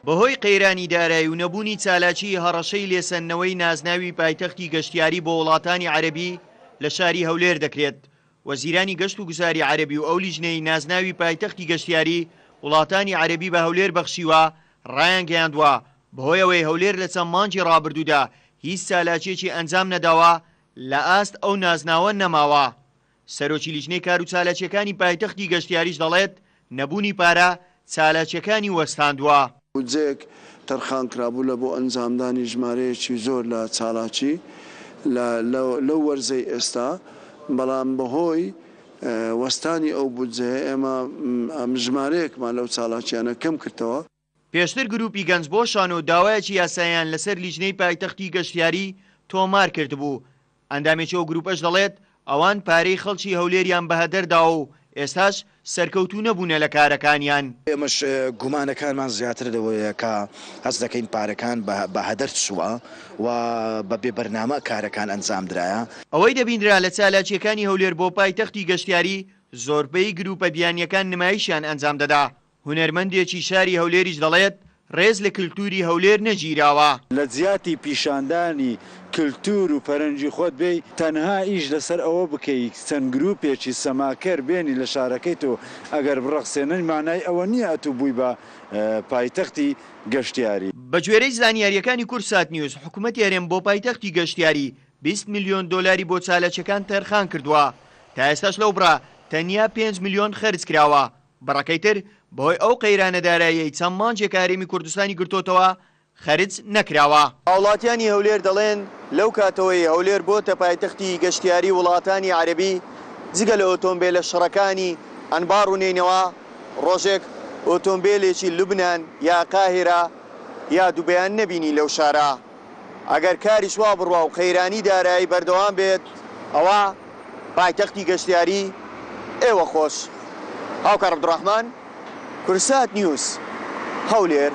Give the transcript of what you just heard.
بەهۆی قەیرانی دارایی و نەبوونی چالاکی هەڕەشەی لێسەنەوەی نازناوی پایتەختی گەشتیاری بۆ وڵاتانی عەرەبی لە شاری هەولێر دەکرێت. وەزیرانی گەشت و گوزاری عەرەبی و ئەو لیژنەی نازناوی پایتەختی گەشتیاری وڵاتانی عەرەبی بە هەولێر بەخشیوە ڕایانگەیاندووە بەهۆی ئەوەی هەولێر لە چەند مانگی ڕابردوودا هیچ چالاکیەکی ئەنجام نەداوە لە ئاست ئەو نازناوە نەماوە. سەرۆکی لیژنەی کار و چالاکیەکانی پایتەختی گەشتیاریش دەڵێت نەبوونی پارە چالاکیەکانی وەستاندووە. بودجێک تەرخان کرابوو لە بۆ ئەنجامدانی ژمارەیەکی زۆر لە چالاکی لەو وەرزەی ئێستا، بەڵام بەهۆی وەستانی ئەو بودجێ ئێمە ژمارەیەکمان لەو چالاکیانە کەم کردەوە. پێشتر گروپی گەنجبۆشان و داوایەکی یاساییان لەسەر لیژنەی پایتەختی گەشتیاری تۆمار کردبوو. ئەندامێکی ئەو گروپەش دەڵێت ئەوان پارەی خەڵکی هەولێریان بەهەدەرداوە و ئێستاش سەرکەوتوو نەبوونە لە کارەکانیان. ئێمەش گومانەکانمان زیاتر لەوەیە کە هەست دەکەین پارەکان بەهەدەر چووە و بە بێبەرنامە کارەکان ئەنجام درایە. ئەوەی دەبیندرا لە چالاکیەکانی هەولێر بۆ پایتەختی گەشتیاری زۆربەی گروپە بیانیەکان نمایشیان ئەنجام دەدا. هونەرمەندێکی شاری هەولێریش دەڵێت ڕێز لە کللتوری هەولێر نەگیراوە. لە جیاتی پیشاندانی کللتور و پەرەنجی خۆت بێ تەنها ئیش لەسەر ئەوە بکەیت چەند گروپێکی سەماکەر بێنی لە شارەکەی تۆ ئەگەر بڕەخسێنن مانای ئەوە نییە ئەتوو بووی بە پایتەختی گەشتیاری. بە گوێرەی زانیاریەکانی کورسات نیوز حکوومەت هەرێم بۆ پایتەختی گەشتیاری 20 میلیۆن دۆلاری بۆ چالاکیەکان تەرخان کردووە. تا ئێستاش لەو بڕا تەنیا 5 میلیۆن خەرج کراوە. بەڕەکەیتر بەهۆی ئەو قەیرانەداراییەی چەند مانجێک هەرێمی کوردستانی گرتوتەوە خەرج نەکراوە. هاوڵاتیانی هەولێر دەڵێن لەو کاتەوەی هەولێر بۆتە پایتەختی گەشتیاری وڵاتانی عەرەبی جگە لە ئۆتۆمبیلە شڕەکانی ئەنبار و نینەوە ڕۆژێک ئۆتۆمبیلێکی لوبنان یا قاهێرە یا دوبەیان نەبینی لەو شارە. ئەگەر کاری سوا بڕوا و قەیرانی دارایی بەردەوام بێت ئەوە پایتەختی گەشتیاری ئێوە خۆش. هاوکار عەبدوڕەحمان، کورسات نیوز، هەولێر.